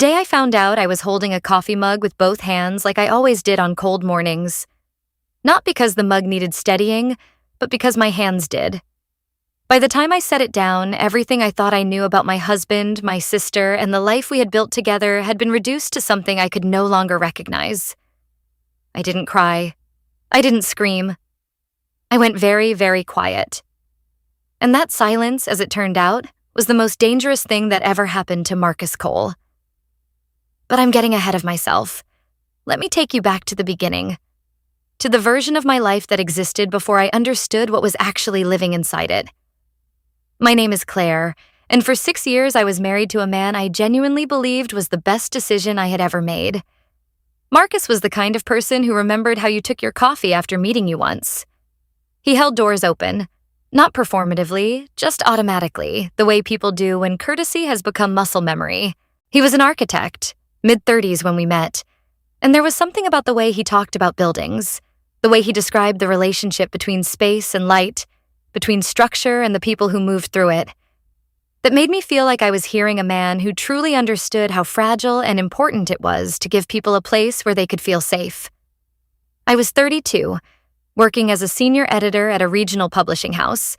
day I found out, I was holding a coffee mug with both hands like I always did on cold mornings. Not because the mug needed steadying, but because my hands did. By the time I set it down, everything I thought I knew about my husband, my sister, and the life we had built together had been reduced to something I could no longer recognize. I didn't cry. I didn't scream. I went very, very quiet. And that silence, as it turned out, was the most dangerous thing that ever happened to Marcus Cole. But I'm getting ahead of myself. Let me take you back to the beginning, to the version of my life that existed before I understood what was actually living inside it. My name is Claire, and for 6 years I was married to a man I genuinely believed was the best decision I had ever made. Marcus was the kind of person who remembered how you took your coffee after meeting you once. He held doors open, not performatively, just automatically, the way people do when courtesy has become muscle memory. He was an architect, mid-30s when we met, and there was something about the way he talked about buildings, the way he described the relationship between space and light, between structure and the people who moved through it, that made me feel like I was hearing a man who truly understood how fragile and important it was to give people a place where they could feel safe. I was 32, working as a senior editor at a regional publishing house,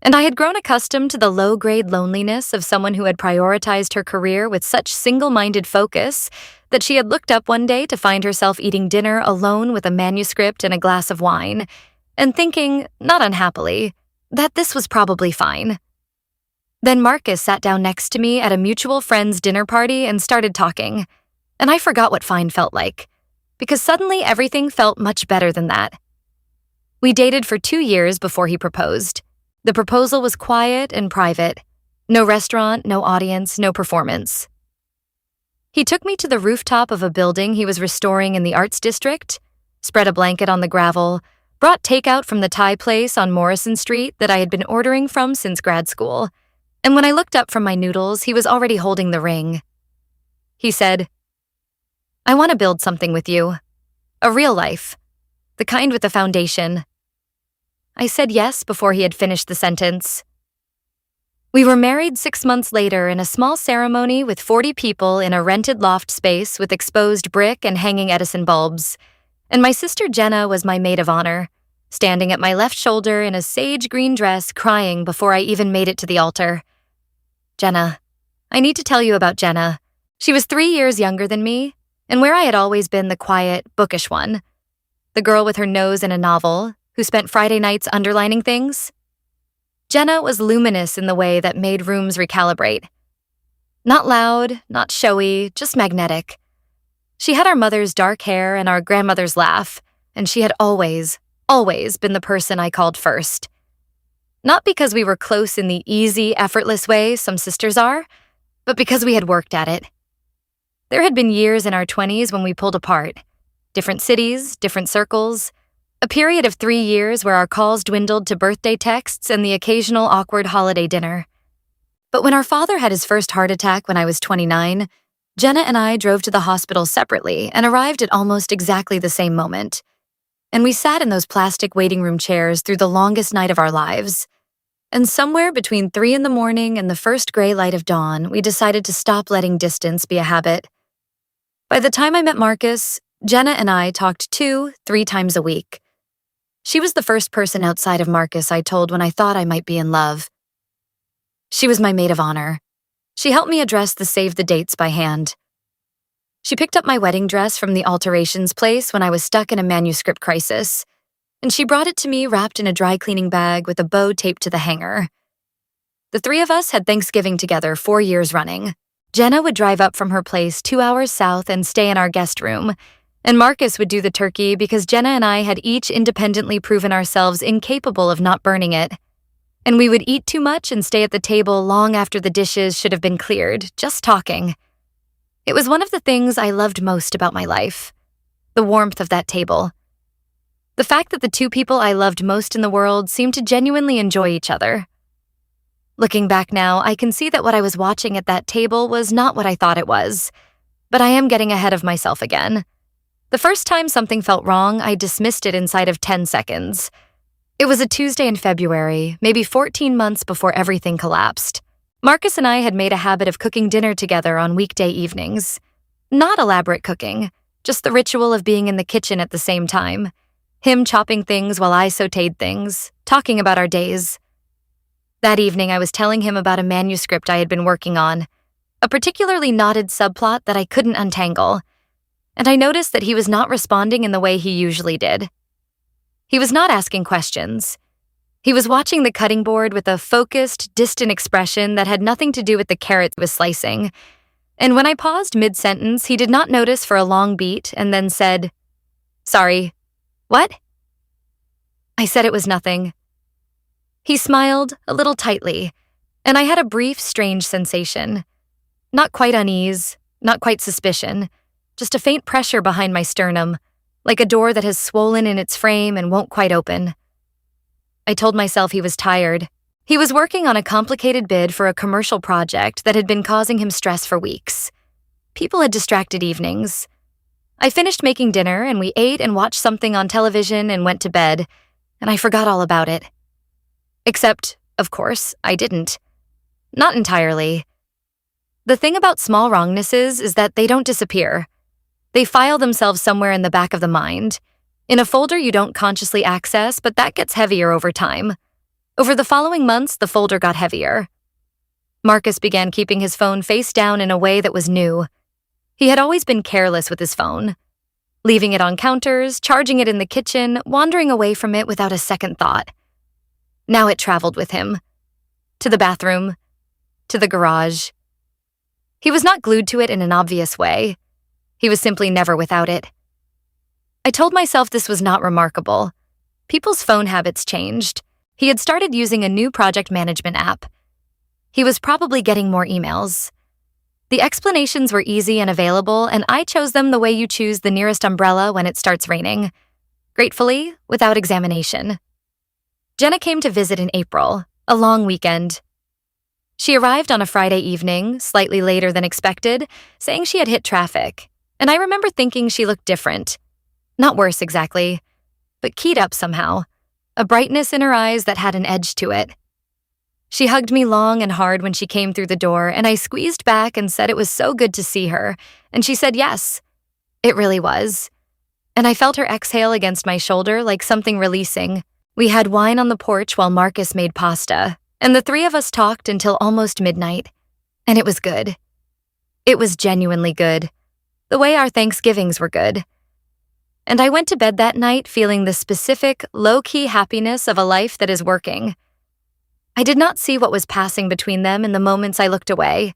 and I had grown accustomed to the low-grade loneliness of someone who had prioritized her career with such single-minded focus that she had looked up one day to find herself eating dinner alone with a manuscript and a glass of wine, and thinking, not unhappily, that this was probably fine. Then Marcus sat down next to me at a mutual friend's dinner party and started talking, and I forgot what fine felt like, because suddenly everything felt much better than that. We dated for 2 years before he proposed. The proposal was quiet and private. No restaurant, no audience, no performance. He took me to the rooftop of a building he was restoring in the Arts District, spread a blanket on the gravel, brought takeout from the Thai place on Morrison Street that I had been ordering from since grad school, and when I looked up from my noodles, he was already holding the ring. He said, "I want to build something with you. A real life. The kind with a foundation." I said yes before he had finished the sentence. We were married 6 months later in a small ceremony with 40 people in a rented loft space with exposed brick and hanging Edison bulbs, and my sister Jenna was my maid of honor, standing at my left shoulder in a sage green dress crying before I even made it to the altar. Jenna. I need to tell you about Jenna. She was 3 years younger than me, and where I had always been the quiet, bookish one, the girl with her nose in a novel, who spent Friday nights underlining things, Jenna was luminous in the way that made rooms recalibrate. Not loud, not showy, just magnetic. She had our mother's dark hair and our grandmother's laugh, and she had always been the person I called first. Not because we were close in the easy, effortless way some sisters are, but because we had worked at it. There had been years in our 20s when we pulled apart. Different cities, different circles, a period of 3 years where our calls dwindled to birthday texts and the occasional awkward holiday dinner. But when our father had his first heart attack when I was 29, Jenna and I drove to the hospital separately and arrived at almost exactly the same moment. And we sat in those plastic waiting room chairs through the longest night of our lives. And somewhere between 3 in the morning and the first gray light of dawn, we decided to stop letting distance be a habit. By the time I met Marcus, Jenna and I talked 2-3 times a week. She was the first person outside of Marcus I told when I thought I might be in love. She was my maid of honor. She helped me address the save the dates by hand. She picked up my wedding dress from the alterations place when I was stuck in a manuscript crisis, and she brought it to me wrapped in a dry cleaning bag with a bow taped to the hanger. The 3 of us had Thanksgiving together 4 years running. Jenna would drive up from her place 2 hours south and stay in our guest room, and Marcus would do the turkey because Jenna and I had each independently proven ourselves incapable of not burning it. And we would eat too much and stay at the table long after the dishes should have been cleared, just talking. It was one of the things I loved most about my life, the warmth of that table. The fact that the 2 people I loved most in the world seemed to genuinely enjoy each other. Looking back now, I can see that what I was watching at that table was not what I thought it was, but I am getting ahead of myself again. The first time something felt wrong, I dismissed it inside of 10 seconds. It was a Tuesday in February, maybe 14 months before everything collapsed. Marcus and I had made a habit of cooking dinner together on weekday evenings. Not elaborate cooking, just the ritual of being in the kitchen at the same time. Him chopping things while I sautéed things, talking about our days. That evening, I was telling him about a manuscript I had been working on, a particularly knotted subplot that I couldn't untangle, and I noticed that he was not responding in the way he usually did. He was not asking questions. He was watching the cutting board with a focused, distant expression that had nothing to do with the carrot he was slicing, and when I paused mid-sentence, he did not notice for a long beat and then said, "Sorry, what?" I said it was nothing. He smiled, a little tightly, and I had a brief, strange sensation. Not quite unease, not quite suspicion, just a faint pressure behind my sternum, like a door that has swollen in its frame and won't quite open. I told myself he was tired. He was working on a complicated bid for a commercial project that had been causing him stress for weeks. People had distracted evenings. I finished making dinner, and we ate and watched something on television and went to bed, and I forgot all about it. Except, of course, I didn't. Not entirely. The thing about small wrongnesses is that they don't disappear. They file themselves somewhere in the back of the mind, in a folder you don't consciously access, but that gets heavier over time. Over the following months, the folder got heavier. Marcus began keeping his phone face down in a way that was new. He had always been careless with his phone, leaving it on counters, charging it in the kitchen, wandering away from it without a second thought. Now it traveled with him. To the bathroom. To the garage. He was not glued to it in an obvious way. He was simply never without it. I told myself this was not remarkable. People's phone habits changed. He had started using a new project management app. He was probably getting more emails. The explanations were easy and available, and I chose them the way you choose the nearest umbrella when it starts raining. Gratefully, without examination. Jenna came to visit in April, a long weekend. She arrived on a Friday evening, slightly later than expected, saying she had hit traffic, and I remember thinking she looked different. Not worse exactly, but keyed up somehow, a brightness in her eyes that had an edge to it. She hugged me long and hard when she came through the door, and I squeezed back and said it was so good to see her, and she said yes. It really was. And I felt her exhale against my shoulder like something releasing. We had wine on the porch while Marcus made pasta, and the three of us talked until almost midnight. And it was good. It was genuinely good. The way our Thanksgivings were good. And I went to bed that night feeling the specific, low-key happiness of a life that is working. I did not see what was passing between them in the moments I looked away.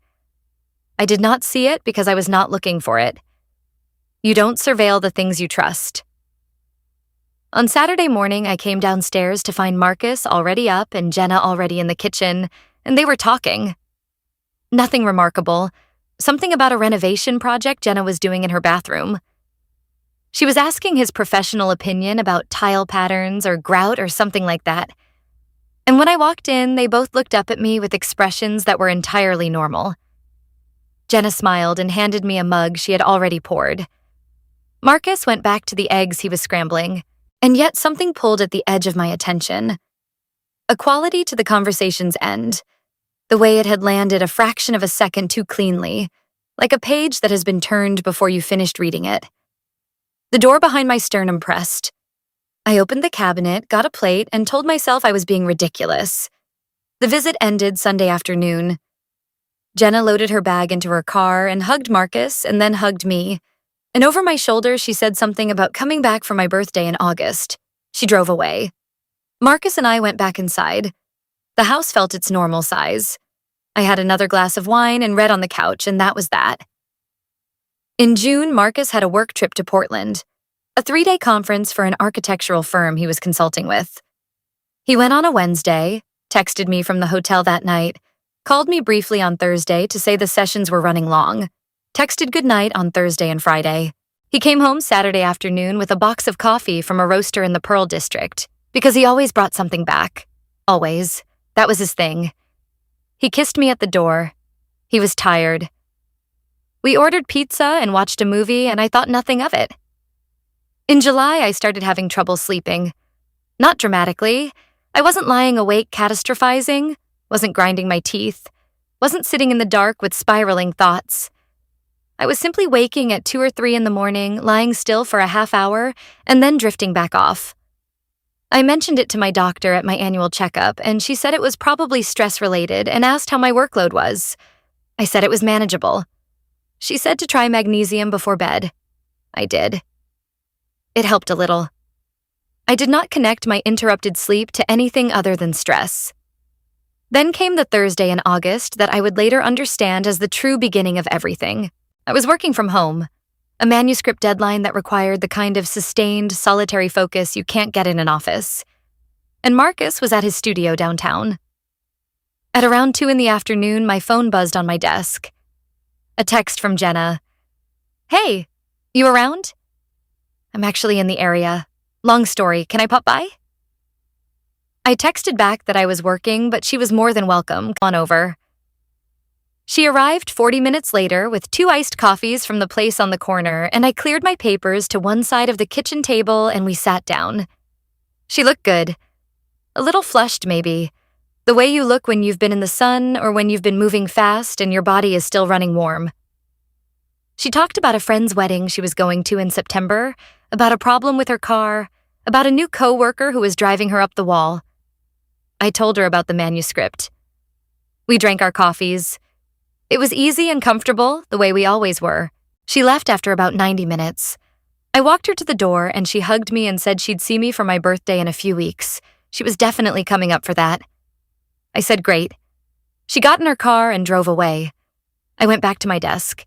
I did not see it because I was not looking for it. You don't surveil the things you trust. On Saturday morning, I came downstairs to find Marcus already up and Jenna already in the kitchen, and they were talking. Nothing remarkable. Something about a renovation project Jenna was doing in her bathroom. She was asking his professional opinion about tile patterns or grout or something like that. And when I walked in, they both looked up at me with expressions that were entirely normal. Jenna smiled and handed me a mug she had already poured. Marcus went back to the eggs he was scrambling, and yet something pulled at the edge of my attention. A quality to the conversation's end, the way it had landed a fraction of a second too cleanly, like a page that has been turned before you finished reading it. The door behind my sternum pressed. I opened the cabinet, got a plate, and told myself I was being ridiculous. The visit ended Sunday afternoon. Jenna loaded her bag into her car and hugged Marcus and then hugged me. And over my shoulder, she said something about coming back for my birthday in August. She drove away. Marcus and I went back inside. The house felt its normal size. I had another glass of wine and read on the couch, and that was that. In June, Marcus had a work trip to Portland, a 3-day conference for an architectural firm he was consulting with. He went on a Wednesday, texted me from the hotel that night, called me briefly on Thursday to say the sessions were running long, texted goodnight on Thursday and Friday. He came home Saturday afternoon with a box of coffee from a roaster in the Pearl District, because he always brought something back. Always. That was his thing. He kissed me at the door. He was tired. We ordered pizza and watched a movie, and I thought nothing of it. In July, I started having trouble sleeping. Not dramatically. I wasn't lying awake catastrophizing, wasn't grinding my teeth. wasn't sitting in the dark with spiraling thoughts. I was simply waking at 2 or 3 in the morning, lying still for a half hour, and then drifting back off. I mentioned it to my doctor at my annual checkup, and she said it was probably stress-related and asked how my workload was. I said it was manageable. She said to try magnesium before bed. I did. It helped a little. I did not connect my interrupted sleep to anything other than stress. Then came the Thursday in August that I would later understand as the true beginning of everything. I was working from home, a manuscript deadline that required the kind of sustained, solitary focus you can't get in an office. And Marcus was at his studio downtown. At around 2 in the afternoon, my phone buzzed on my desk. A text from Jenna. "Hey, you around?" "I'm actually in the area. Long story, can I pop by?" I texted back that I was working, but she was more than welcome. Come on over. She arrived 40 minutes later with 2 iced coffees from the place on the corner, and I cleared my papers to one side of the kitchen table and we sat down. She looked good. A little flushed, maybe. The way you look when you've been in the sun or when you've been moving fast and your body is still running warm. She talked about a friend's wedding she was going to in September, about a problem with her car, about a new coworker who was driving her up the wall. I told her about the manuscript. We drank our coffees. It was easy and comfortable, the way we always were. She left after about 90 minutes. I walked her to the door and she hugged me and said she'd see me for my birthday in a few weeks. She was definitely coming up for that. I said great. She got in her car and drove away. I went back to my desk.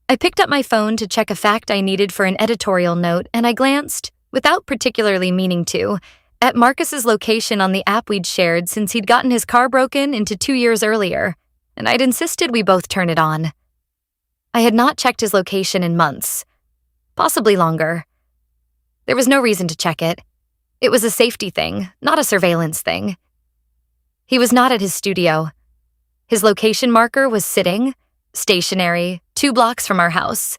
I picked up my phone to check a fact I needed for an editorial note, and I glanced, without particularly meaning to, at Marcus's location on the app we'd shared since he'd gotten his car broken into 2 years earlier, and I'd insisted we both turn it on. I had not checked his location in months, possibly longer. There was no reason to check it. It was a safety thing, not a surveillance thing. He was not at his studio. His location marker was sitting, stationary, 2 blocks from our house.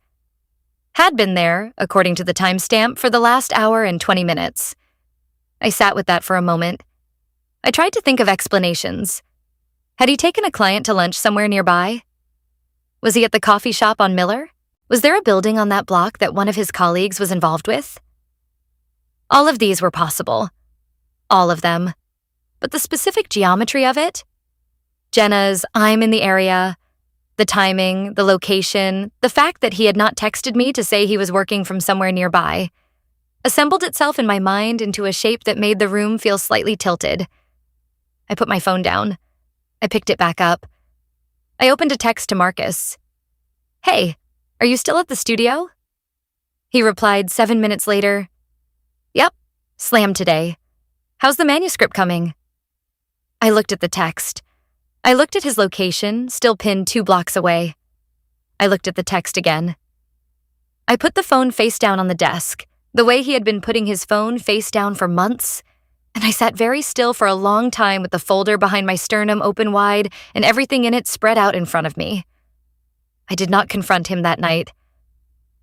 Had been there, according to the timestamp, for the last hour and 20 minutes. I sat with that for a moment. I tried to think of explanations. Had he taken a client to lunch somewhere nearby? Was he at the coffee shop on Miller? Was there a building on that block that one of his colleagues was involved with? All of these were possible. All of them. But the specific geometry of it? Jenna's "I'm in the area," the timing, the location, the fact that he had not texted me to say he was working from somewhere nearby, assembled itself in my mind into a shape that made the room feel slightly tilted. I put my phone down. I picked it back up. I opened a text to Marcus. "Hey, are you still at the studio?" He replied 7 minutes later, "Yep, slammed today. How's the manuscript coming?" I looked at the text. I looked at his location, still pinned 2 blocks away. I looked at the text again. I put the phone face down on the desk, the way he had been putting his phone face down for months, and I sat very still for a long time with the folder behind my sternum open wide and everything in it spread out in front of me. I did not confront him that night.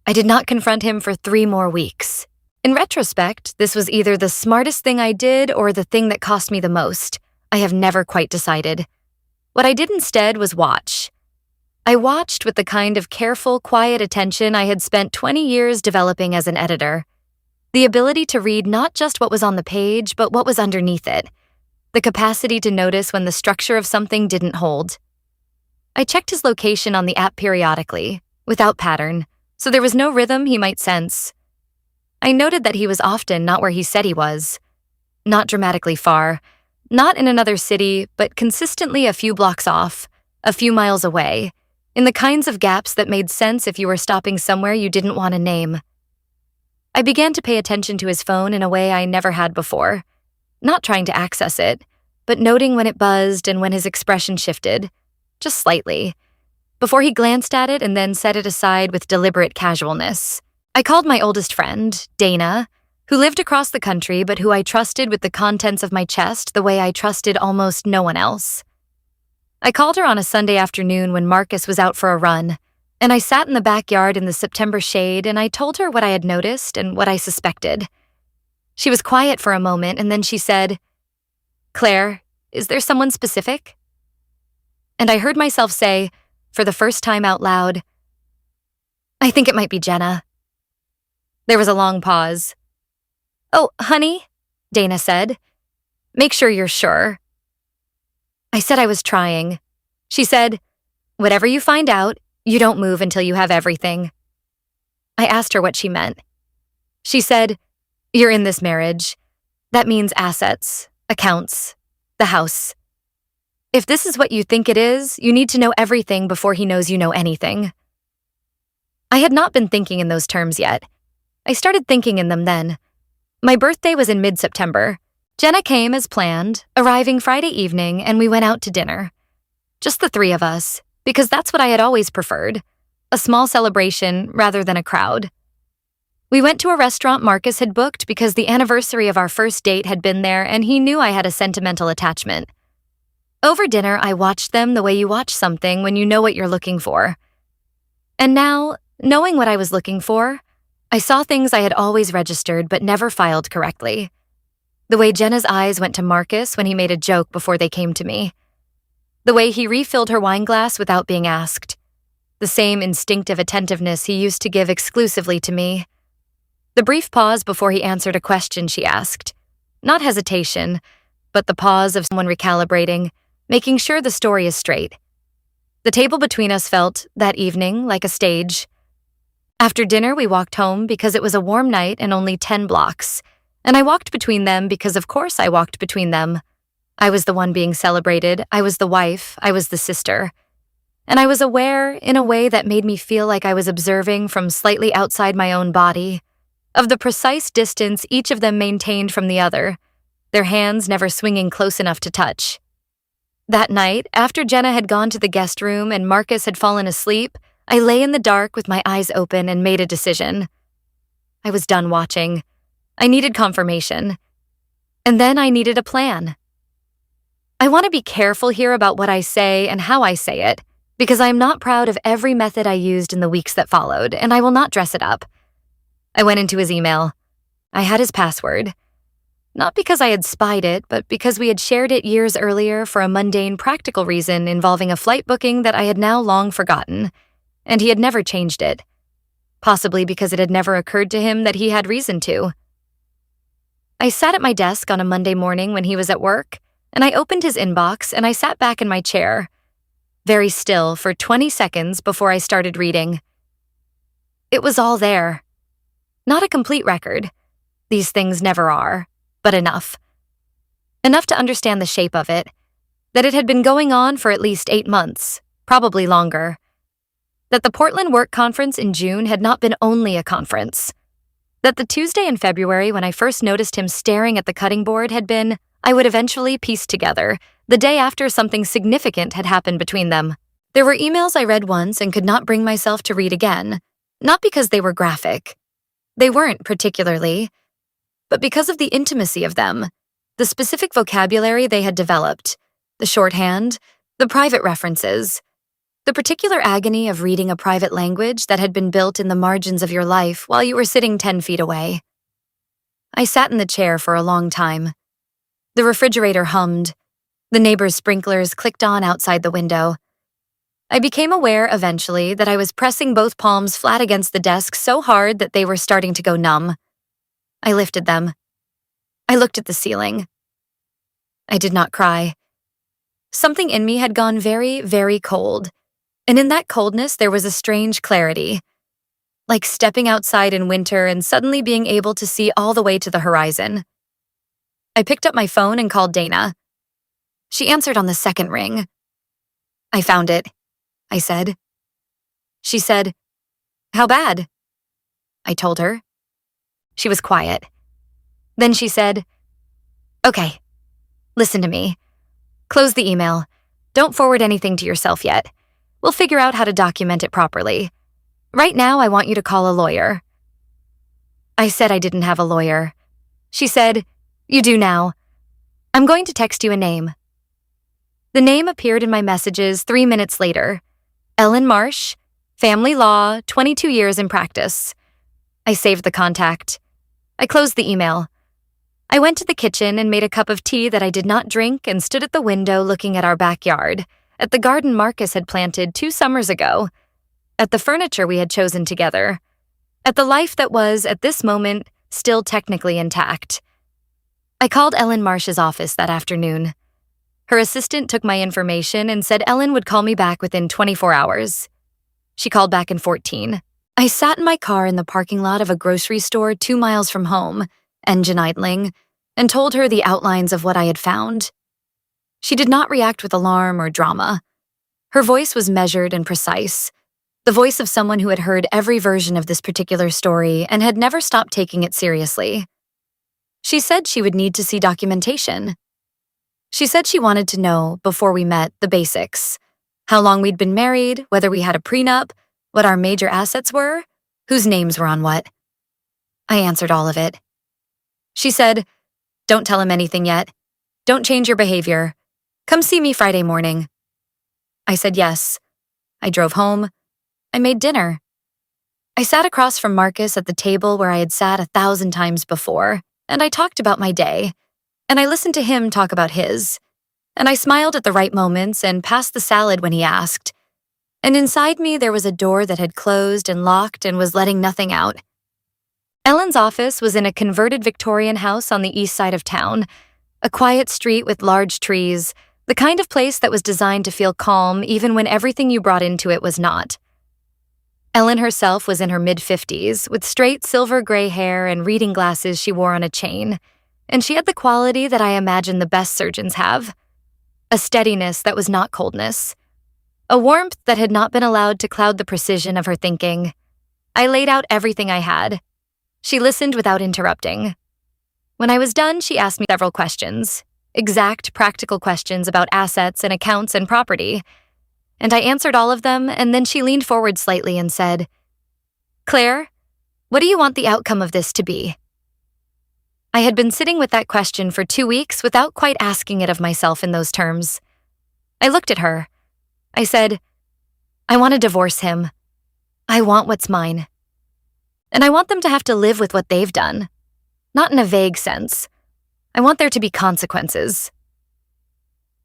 I did not confront him for 3 more weeks. In retrospect, this was either the smartest thing I did or the thing that cost me the most. I have never quite decided. What I did instead was watch. I watched with the kind of careful, quiet attention I had spent 20 years developing as an editor. The ability to read not just what was on the page, but what was underneath it. The capacity to notice when the structure of something didn't hold. I checked his location on the app periodically, without pattern, so there was no rhythm he might sense. I noted that he was often not where he said he was. Not dramatically far. Not in another city, but consistently a few blocks off, a few miles away, in the kinds of gaps that made sense if you were stopping somewhere you didn't want to name. I began to pay attention to his phone in a way I never had before, not trying to access it, but noting when it buzzed and when his expression shifted, just slightly, before he glanced at it and then set it aside with deliberate casualness. I called my oldest friend, Dana, who lived across the country but who I trusted with the contents of my chest the way I trusted almost no one else. I called her on a Sunday afternoon when Marcus was out for a run, and I sat in the backyard in the September shade and I told her what I had noticed and what I suspected. She was quiet for a moment and then she said, "Claire, is there someone specific?" and I heard myself say, for the first time out loud, "I think it might be Jenna." There was a long pause. "Oh, honey," Dana said. "Make sure you're sure." I said I was trying. She said, "Whatever you find out, you don't move until you have everything." I asked her what she meant. She said, "You're in this marriage. That means assets, accounts, the house. If this is what you think it is, you need to know everything before he knows you know anything." I had not been thinking in those terms yet. I started thinking in them then. My birthday was in mid-September. Jenna came as planned, arriving Friday evening, and we went out to dinner. Just the three of us, because that's what I had always preferred. A small celebration rather than a crowd. We went to a restaurant Marcus had booked because the anniversary of our first date had been there and he knew I had a sentimental attachment. Over dinner, I watched them the way you watch something when you know what you're looking for. And now, knowing what I was looking for, I saw things I had always registered but never filed correctly. The way Jenna's eyes went to Marcus when he made a joke before they came to me. The way he refilled her wine glass without being asked. The same instinctive attentiveness he used to give exclusively to me. The brief pause before he answered a question she asked. Not hesitation, but the pause of someone recalibrating, making sure the story is straight. The table between us felt, that evening, like a stage. After dinner, we walked home because it was a warm night and only 10 blocks, and I walked between them because of course I walked between them. I was the one being celebrated, I was the wife, I was the sister. And I was aware, in a way that made me feel like I was observing from slightly outside my own body, of the precise distance each of them maintained from the other, their hands never swinging close enough to touch. That night, after Jenna had gone to the guest room and Marcus had fallen asleep, I lay in the dark with my eyes open and made a decision. I was done watching. I needed confirmation. And then I needed a plan. I want to be careful here about what I say and how I say it, because I am not proud of every method I used in the weeks that followed, and I will not dress it up. I went into his email. I had his password. Not because I had spied it, but because we had shared it years earlier for a mundane practical reason involving a flight booking that I had now long forgotten, and he had never changed it. Possibly because it had never occurred to him that he had reason to. I sat at my desk on a Monday morning when he was at work, and I opened his inbox and I sat back in my chair, very still for 20 seconds before I started reading. It was all there. Not a complete record. These things never are, but enough. Enough to understand the shape of it, that it had been going on for at least 8 months, probably longer. That the Portland Work Conference in June had not been only a conference. That the Tuesday in February when I first noticed him staring at the cutting board had been, I would eventually piece together, the day after something significant had happened between them. There were emails I read once and could not bring myself to read again, not because they were graphic. They weren't particularly, but because of the intimacy of them, the specific vocabulary they had developed, the shorthand, the private references, the particular agony of reading a private language that had been built in the margins of your life while you were sitting 10 feet away. I sat in the chair for a long time. The refrigerator hummed. The neighbor's sprinklers clicked on outside the window. I became aware, eventually, that I was pressing both palms flat against the desk so hard that they were starting to go numb. I lifted them. I looked at the ceiling. I did not cry. Something in me had gone very, very cold, and in that coldness there was a strange clarity, like stepping outside in winter and suddenly being able to see all the way to the horizon. I picked up my phone and called Dana. She answered on the second ring. "I found it," I said. She said, "How bad?" I told her. She was quiet. Then she said, "Okay, listen to me. Close the email. Don't forward anything to yourself yet. We'll figure out how to document it properly. Right now, I want you to call a lawyer." I said I didn't have a lawyer. She said, "You do now. I'm going to text you a name." The name appeared in my messages 3 minutes later. Ellen Marsh, family law, 22 years in practice. I saved the contact. I closed the email. I went to the kitchen and made a cup of tea that I did not drink and stood at the window looking at our backyard, at the garden Marcus had planted 2 summers ago, at the furniture we had chosen together, at the life that was, at this moment, still technically intact. I called Ellen Marsh's office that afternoon. Her assistant took my information and said Ellen would call me back within 24 hours. She called back in 14. I sat in my car in the parking lot of a grocery store 2 miles from home, engine idling, and told her the outlines of what I had found. She did not react with alarm or drama. Her voice was measured and precise, the voice of someone who had heard every version of this particular story and had never stopped taking it seriously. She said she would need to see documentation. She said she wanted to know, before we met, the basics. How long we'd been married, whether we had a prenup, what our major assets were, whose names were on what. I answered all of it. She said, "Don't tell him anything yet. Don't change your behavior. Come see me Friday morning." I said yes. I drove home. I made dinner. I sat across from Marcus at the table where I had sat 1,000 times before, and I talked about my day, and I listened to him talk about his, and I smiled at the right moments and passed the salad when he asked, and inside me there was a door that had closed and locked and was letting nothing out. Ellen's office was in a converted Victorian house on the east side of town, a quiet street with large trees, the kind of place that was designed to feel calm even when everything you brought into it was not. Ellen herself was in her mid-50s, with straight silver-gray hair and reading glasses she wore on a chain, and she had the quality that I imagine the best surgeons have. A steadiness that was not coldness. A warmth that had not been allowed to cloud the precision of her thinking. I laid out everything I had. She listened without interrupting. When I was done, she asked me several questions, exact, practical questions about assets and accounts and property, and I answered all of them, and then she leaned forward slightly and said, "Claire, what do you want the outcome of this to be?" I had been sitting with that question for 2 weeks without quite asking it of myself in those terms. I looked at her. I said, "I want to divorce him. I want what's mine. And I want them to have to live with what they've done. Not in a vague sense. I want there to be consequences."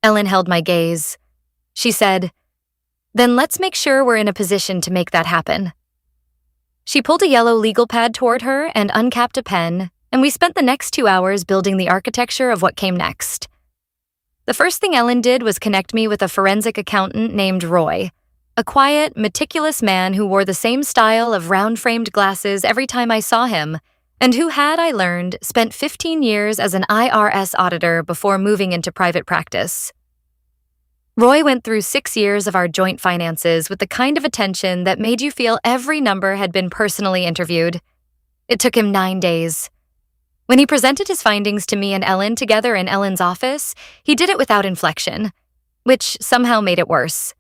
Ellen held my gaze. She said, "Then let's make sure we're in a position to make that happen." She pulled a yellow legal pad toward her and uncapped a pen, and we spent the next 2 hours building the architecture of what came next. The first thing Ellen did was connect me with a forensic accountant named Roy, a quiet, meticulous man who wore the same style of round-framed glasses every time I saw him, and who had, I learned, spent 15 years as an IRS auditor before moving into private practice. Roy went through 6 years of our joint finances with the kind of attention that made you feel every number had been personally interviewed. It took him 9 days. When he presented his findings to me and Ellen together in Ellen's office, he did it without inflection, which somehow made it worse.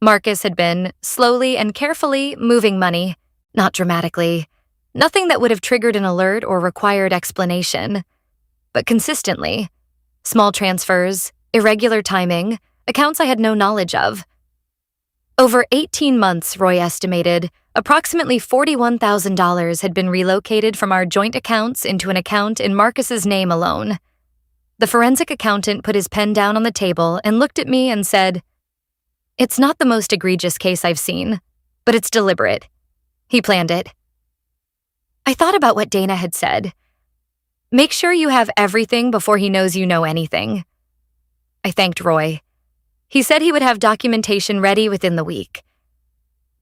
Marcus had been, slowly and carefully, moving money, not dramatically, nothing that would have triggered an alert or required explanation, but consistently. Small transfers, irregular timing, accounts I had no knowledge of. Over 18 months, Roy estimated, approximately $41,000 had been relocated from our joint accounts into an account in Marcus's name alone. The forensic accountant put his pen down on the table and looked at me and said, "It's not the most egregious case I've seen, but it's deliberate. He planned it." I thought about what Dana had said. Make sure you have everything before he knows you know anything. I thanked Roy. He said he would have documentation ready within the week.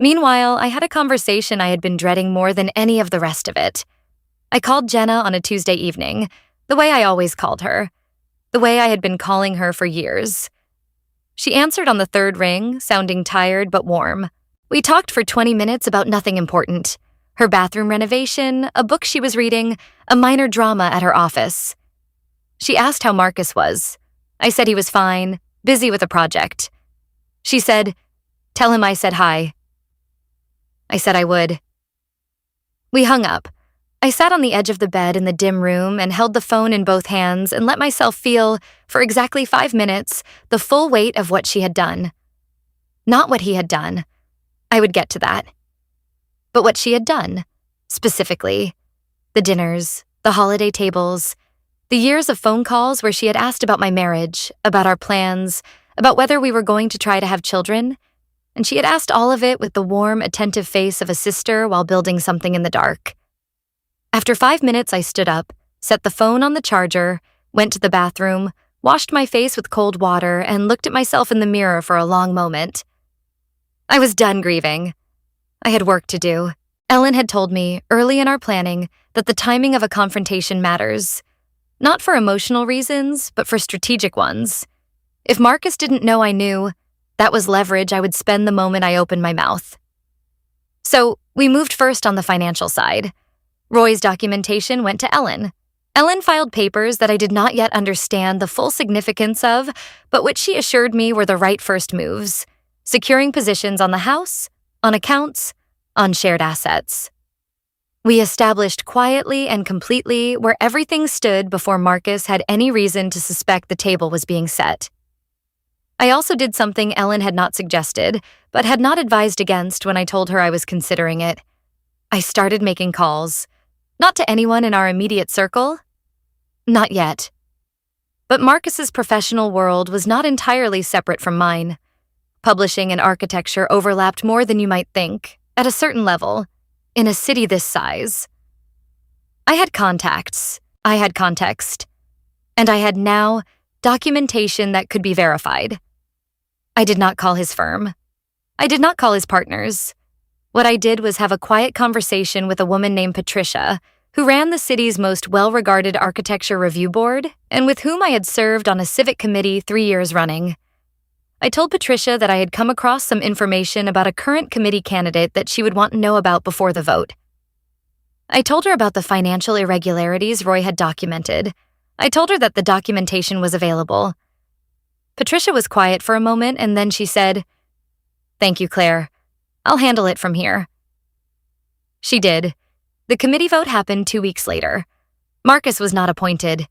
Meanwhile, I had a conversation I had been dreading more than any of the rest of it. I called Jenna on a Tuesday evening, the way I always called her, the way I had been calling her for years. She answered on the third ring, sounding tired but warm. We talked for 20 minutes about nothing important. Her bathroom renovation, a book she was reading, a minor drama at her office. She asked how Marcus was. I said he was fine, busy with a project. She said, "Tell him I said hi." I said I would. We hung up. I sat on the edge of the bed in the dim room and held the phone in both hands and let myself feel, for exactly 5 minutes, the full weight of what she had done. Not what he had done. I would get to that. But what she had done, specifically. The dinners, the holiday tables, the years of phone calls where she had asked about my marriage, about our plans, about whether we were going to try to have children, and she had asked all of it with the warm, attentive face of a sister while building something in the dark. After 5 minutes, I stood up, set the phone on the charger, went to the bathroom, washed my face with cold water, and looked at myself in the mirror for a long moment. I was done grieving. I had work to do. Ellen had told me, early in our planning, that the timing of a confrontation matters. Not for emotional reasons, but for strategic ones. If Marcus didn't know I knew, that was leverage I would spend the moment I opened my mouth. So, we moved first on the financial side. Roy's documentation went to Ellen. Ellen filed papers that I did not yet understand the full significance of, but which she assured me were the right first moves, securing positions on the house, on accounts, on shared assets. We established quietly and completely where everything stood before Marcus had any reason to suspect the table was being set. I also did something Ellen had not suggested, but had not advised against when I told her I was considering it. I started making calls. Not to anyone in our immediate circle. Not yet. But Marcus's professional world was not entirely separate from mine. Publishing and architecture overlapped more than you might think, at a certain level, in a city this size. I had contacts, I had context, and I had now documentation that could be verified. I did not call his firm. I did not call his partners. What I did was have a quiet conversation with a woman named Patricia, who ran the city's most well-regarded architecture review board and with whom I had served on a civic committee 3 years running. I told Patricia that I had come across some information about a current committee candidate that she would want to know about before the vote. I told her about the financial irregularities Roy had documented. I told her that the documentation was available. Patricia was quiet for a moment, and then she said, "Thank you, Claire. I'll handle it from here." She did. The committee vote happened 2 weeks later. Marcus was not appointed.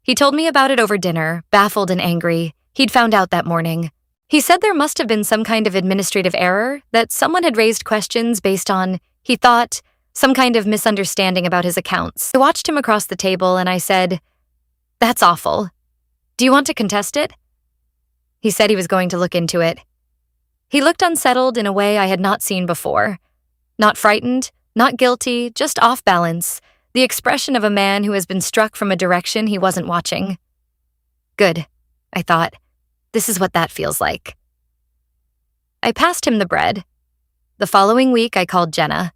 He told me about it over dinner, baffled and angry. He'd found out that morning. He said there must have been some kind of administrative error, that someone had raised questions based on, he thought, some kind of misunderstanding about his accounts. I watched him across the table and I said, "That's awful. Do you want to contest it?" He said he was going to look into it. He looked unsettled in a way I had not seen before. Not frightened, not guilty, just off balance, the expression of a man who has been struck from a direction he wasn't watching. Good, I thought. This is what that feels like. I passed him the bread. The following week, I called Jenna.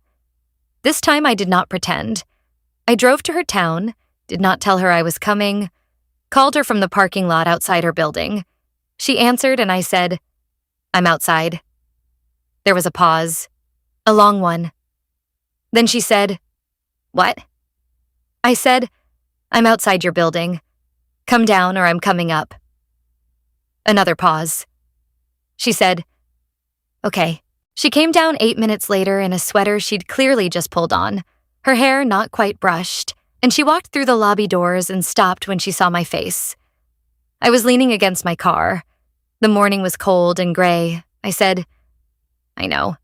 This time, I did not pretend. I drove to her town, did not tell her I was coming, called her from the parking lot outside her building. She answered and I said, "I'm outside." There was a pause, a long one. Then she said, "What?" I said, "I'm outside your building. Come down or I'm coming up." Another pause. She said, "Okay." She came down 8 minutes later in a sweater she'd clearly just pulled on, her hair not quite brushed, and she walked through the lobby doors and stopped when she saw my face. I was leaning against my car. The morning was cold and gray. I said, "I know."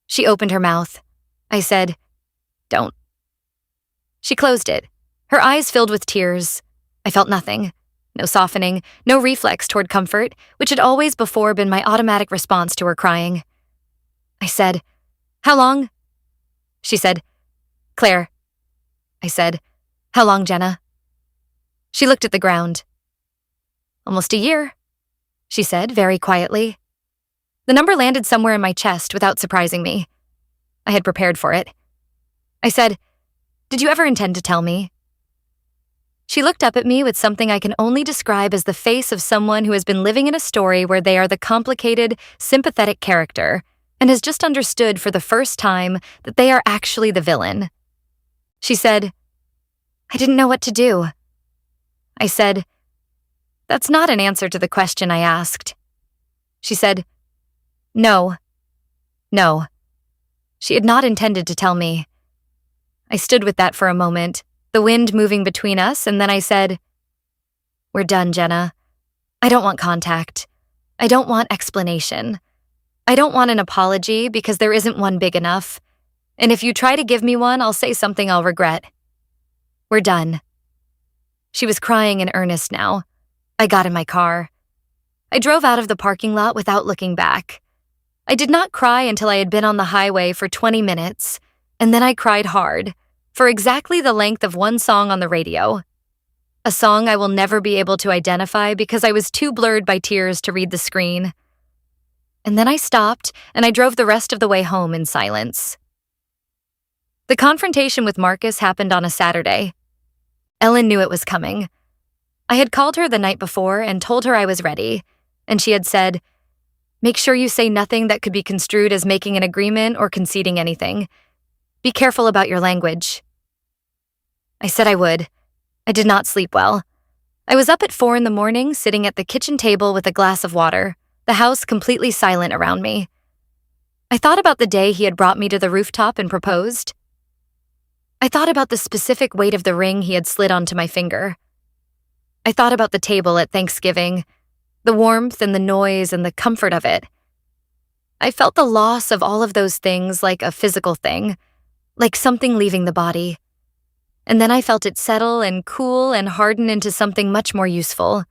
She opened her mouth. I said, "Don't." She closed it, her eyes filled with tears. I felt nothing. No softening, no reflex toward comfort, which had always before been my automatic response to her crying. I said, "How long?" She said, "Claire." I said, "How long, Jenna?" She looked at the ground. "Almost a year," she said very quietly. The number landed somewhere in my chest without surprising me. I had prepared for it. I said, "Did you ever intend to tell me?" She looked up at me with something I can only describe as the face of someone who has been living in a story where they are the complicated, sympathetic character and has just understood for the first time that they are actually the villain. She said, "I didn't know what to do." I said, "That's not an answer to the question I asked." She said, No. She had not intended to tell me. I stood with that for a moment, the wind moving between us, and then I said, "We're done, Jenna. I don't want contact. I don't want explanation. I don't want an apology because there isn't one big enough. And if you try to give me one, I'll say something I'll regret. We're done." She was crying in earnest now. I got in my car. I drove out of the parking lot without looking back. I did not cry until I had been on the highway for 20 minutes, and then I cried hard, for exactly the length of one song on the radio. A song I will never be able to identify because I was too blurred by tears to read the screen. And then I stopped, and I drove the rest of the way home in silence. The confrontation with Marcus happened on a Saturday. Ellen knew it was coming. I had called her the night before and told her I was ready, and she had said, "Make sure you say nothing that could be construed as making an agreement or conceding anything. Be careful about your language." I said I would. I did not sleep well. I was up at 4 a.m, sitting at the kitchen table with a glass of water, the house completely silent around me. I thought about the day he had brought me to the rooftop and proposed. I thought about the specific weight of the ring he had slid onto my finger. I thought about the table at Thanksgiving, the warmth and the noise and the comfort of it. I felt the loss of all of those things like a physical thing, like something leaving the body. And then I felt it settle and cool and harden into something much more useful.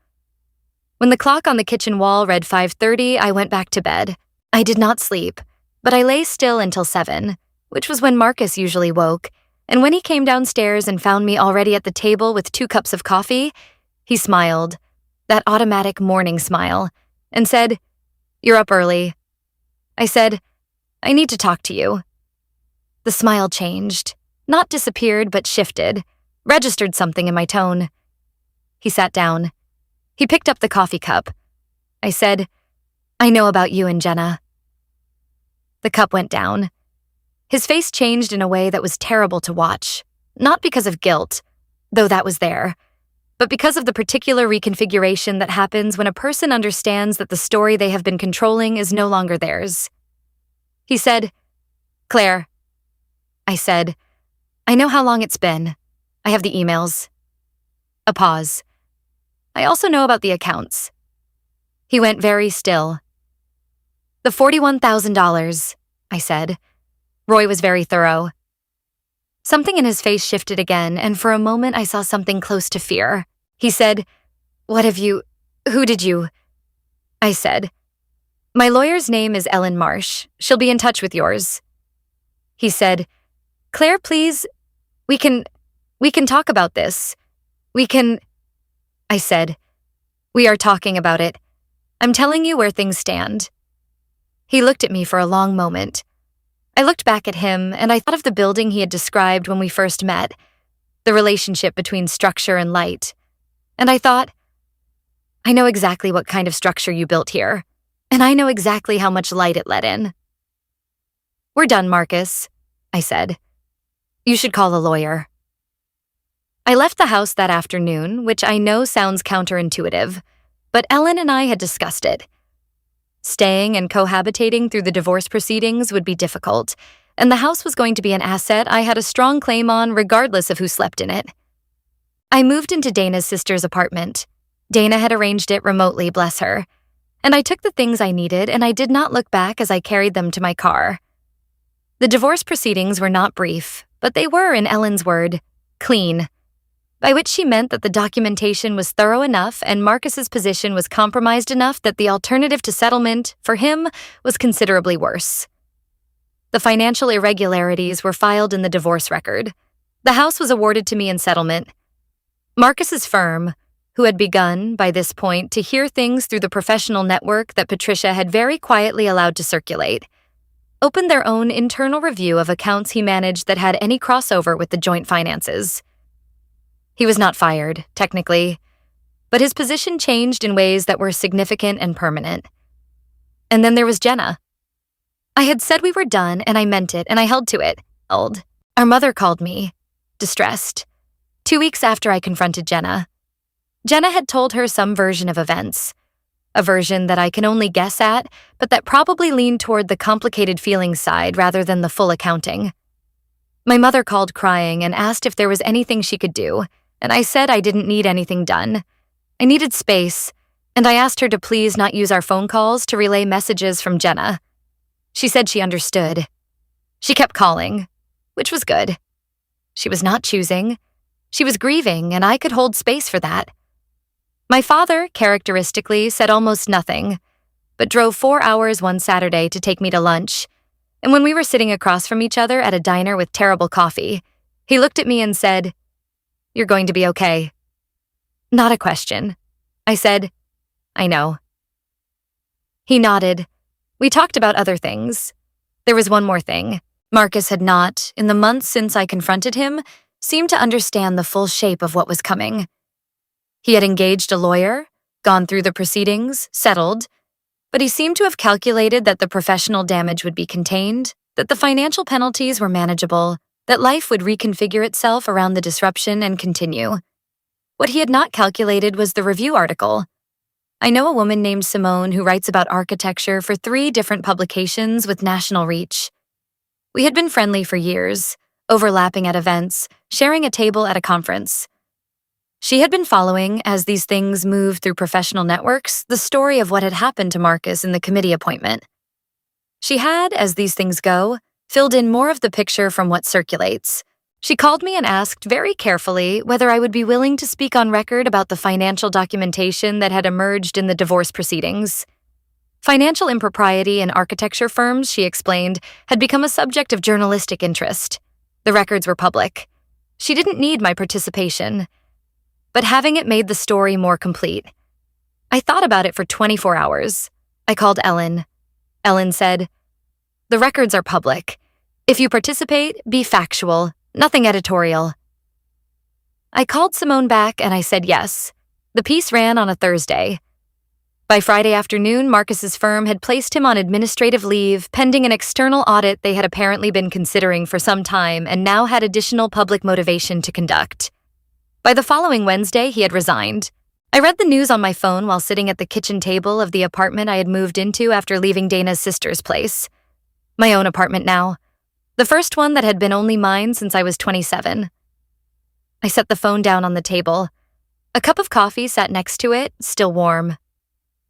When the clock on the kitchen wall read 5:30, I went back to bed. I did not sleep, but I lay still until 7, which was when Marcus usually woke, and when he came downstairs and found me already at the table with 2 cups of coffee, he smiled, that automatic morning smile, and said, "You're up early." I said, "I need to talk to you." The smile changed, not disappeared but shifted, registered something in my tone. He sat down. He picked up the coffee cup. I said, "I know about you and Jenna." The cup went down. His face changed in a way that was terrible to watch, not because of guilt, though that was there, but because of the particular reconfiguration that happens when a person understands that the story they have been controlling is no longer theirs. He said, "Claire." I said, "I know how long it's been. I have the emails." A pause. "I also know about the accounts." He went very still. "The $41,000, I said. Roy was very thorough. Something in his face shifted again, and for a moment I saw something close to fear. He said, "Who did you?" I said, "My lawyer's name is Ellen Marsh. She'll be in touch with yours." He said, "Claire, please, we can talk about this. I said, "We are talking about it. I'm telling you where things stand." He looked at me for a long moment. I looked back at him, and I thought of the building he had described when we first met, the relationship between structure and light. And I thought, I know exactly what kind of structure you built here, and I know exactly how much light it let in. "We're done, Marcus," I said. "You should call a lawyer." I left the house that afternoon, which I know sounds counterintuitive, but Ellen and I had discussed it. Staying and cohabitating through the divorce proceedings would be difficult, and the house was going to be an asset I had a strong claim on regardless of who slept in it. I moved into Dana's sister's apartment. Dana had arranged it remotely, bless her, and I took the things I needed and I did not look back as I carried them to my car. The divorce proceedings were not brief, but they were, in Ellen's word, clean, by which she meant that the documentation was thorough enough and Marcus's position was compromised enough that the alternative to settlement, for him, was considerably worse. The financial irregularities were filed in the divorce record. The house was awarded to me in settlement. Marcus's firm, who had begun, by this point, to hear things through the professional network that Patricia had very quietly allowed to circulate, opened their own internal review of accounts he managed that had any crossover with the joint finances. He was not fired, technically, but his position changed in ways that were significant and permanent. And then there was Jenna. I had said we were done, and I meant it, and I held to it. Our mother called me, distressed, 2 weeks after I confronted Jenna. Jenna had told her some version of events, a version that I can only guess at, but that probably leaned toward the complicated feelings side rather than the full accounting. My mother called crying and asked if there was anything she could do, and I said I didn't need anything done. I needed space, and I asked her to please not use our phone calls to relay messages from Jenna. She said she understood. She kept calling, which was good. She was not choosing. She was grieving, and I could hold space for that. My father, characteristically, said almost nothing, but drove 4 hours one Saturday to take me to lunch. And when we were sitting across from each other at a diner with terrible coffee, he looked at me and said, "You're going to be okay." Not a question. I said, "I know." He nodded. We talked about other things. There was one more thing. Marcus had not, in the months since I confronted him, seemed to understand the full shape of what was coming. He had engaged a lawyer, gone through the proceedings, settled, but he seemed to have calculated that the professional damage would be contained, that the financial penalties were manageable, that life would reconfigure itself around the disruption and continue. What he had not calculated was the review article. I know a woman named Simone who writes about architecture for 3 different publications with national reach. We had been friendly for years, overlapping at events, sharing a table at a conference. She had been following, as these things moved through professional networks, the story of what had happened to Marcus in the committee appointment. She had, as these things go, filled in more of the picture from what circulates. She called me and asked very carefully whether I would be willing to speak on record about the financial documentation that had emerged in the divorce proceedings. Financial impropriety in architecture firms, she explained, had become a subject of journalistic interest. The records were public. She didn't need my participation, but having it made the story more complete. I thought about it for 24 hours. I called Ellen. Ellen said, "The records are public. If you participate, be factual, nothing editorial." I called Simone back and I said yes. The piece ran on a Thursday. By Friday afternoon, Marcus's firm had placed him on administrative leave pending an external audit they had apparently been considering for some time and now had additional public motivation to conduct. By the following Wednesday, he had resigned. I read the news on my phone while sitting at the kitchen table of the apartment I had moved into after leaving Dana's sister's place. My own apartment now. The first one that had been only mine since I was 27. I set the phone down on the table. A cup of coffee sat next to it, still warm.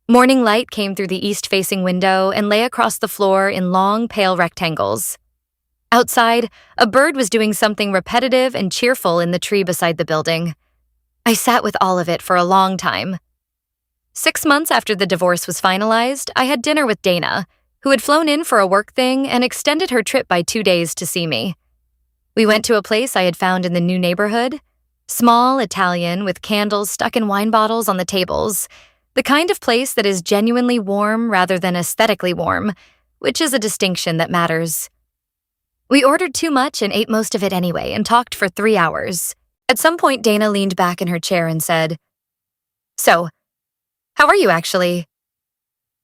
Morning light came through the east-facing window and lay across the floor in long, pale rectangles. Outside, a bird was doing something repetitive and cheerful in the tree beside the building. I sat with all of it for a long time. 6 months after the divorce was finalized, I had dinner with Dana, who had flown in for a work thing and extended her trip by 2 days to see me. We went to a place I had found in the new neighborhood, small, Italian, with candles stuck in wine bottles on the tables, the kind of place that is genuinely warm rather than aesthetically warm, which is a distinction that matters. We ordered too much and ate most of it anyway and talked for 3 hours. At some point, Dana leaned back in her chair and said, "So, how are you actually?"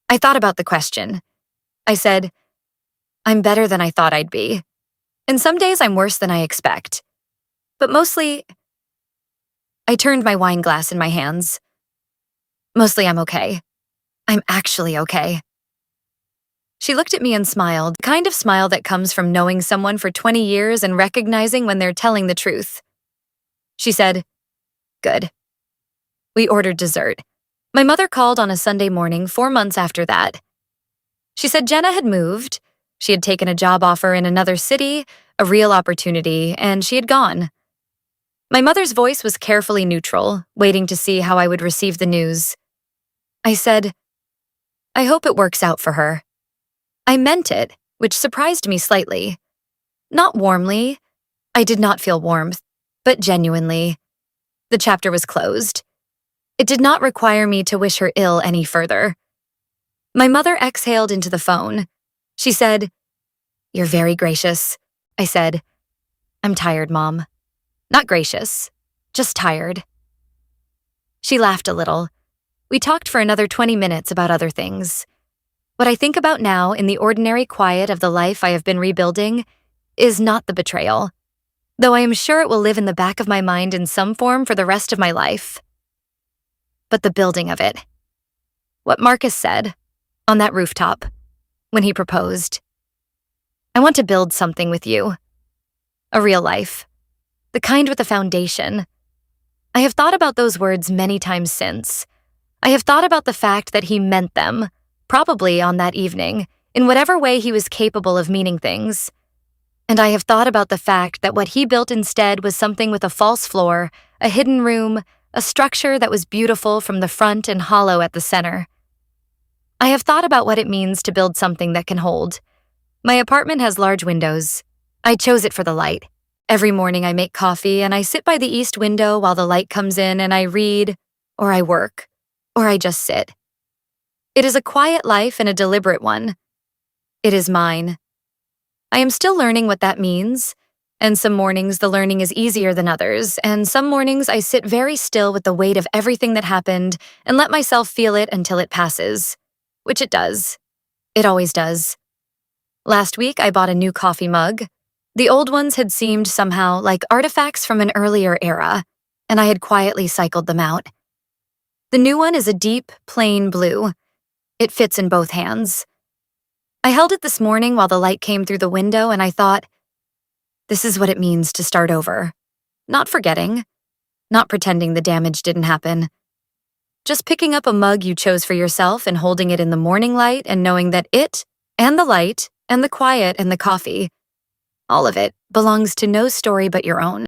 I thought about the question. I said, "I'm better than I thought I'd be. And some days I'm worse than I expect. But mostly," I turned my wine glass in my hands. "Mostly I'm okay. I'm actually okay." She looked at me and smiled, the kind of smile that comes from knowing someone for 20 years and recognizing when they're telling the truth. She said, "Good." We ordered dessert. My mother called on a Sunday morning 4 months after that. She said Jenna had moved. She had taken a job offer in another city, a real opportunity, and she had gone. My mother's voice was carefully neutral, waiting to see how I would receive the news. I said, "I hope it works out for her." I meant it, which surprised me slightly. Not warmly. I did not feel warmth, but genuinely. The chapter was closed. It did not require me to wish her ill any further. My mother exhaled into the phone. She said, "You're very gracious." I said, "I'm tired, Mom." Not gracious, just tired. She laughed a little. We talked for another 20 minutes about other things. What I think about now in the ordinary quiet of the life I have been rebuilding is not the betrayal, though I am sure it will live in the back of my mind in some form for the rest of my life, but the building of it. What Marcus said on that rooftop when he proposed. "I want to build something with you. A real life. The kind with a foundation." I have thought about those words many times since. I have thought about the fact that he meant them, probably on that evening, in whatever way he was capable of meaning things. And I have thought about the fact that what he built instead was something with a false floor, a hidden room, a structure that was beautiful from the front and hollow at the center. I have thought about what it means to build something that can hold. My apartment has large windows. I chose it for the light. Every morning I make coffee and I sit by the east window while the light comes in and I read, or I work, or I just sit. It is a quiet life and a deliberate one. It is mine. I am still learning what that means, and some mornings the learning is easier than others, and some mornings I sit very still with the weight of everything that happened and let myself feel it until it passes, which it does. It always does. Last week I bought a new coffee mug. The old ones had seemed somehow like artifacts from an earlier era, and I had quietly cycled them out. The new one is a deep, plain blue. It fits in both hands. I held it this morning while the light came through the window and I thought, this is what it means to start over. Not forgetting, not pretending the damage didn't happen. Just picking up a mug you chose for yourself and holding it in the morning light and knowing that it, and the light, and the quiet, and the coffee, all of it belongs to no story but your own.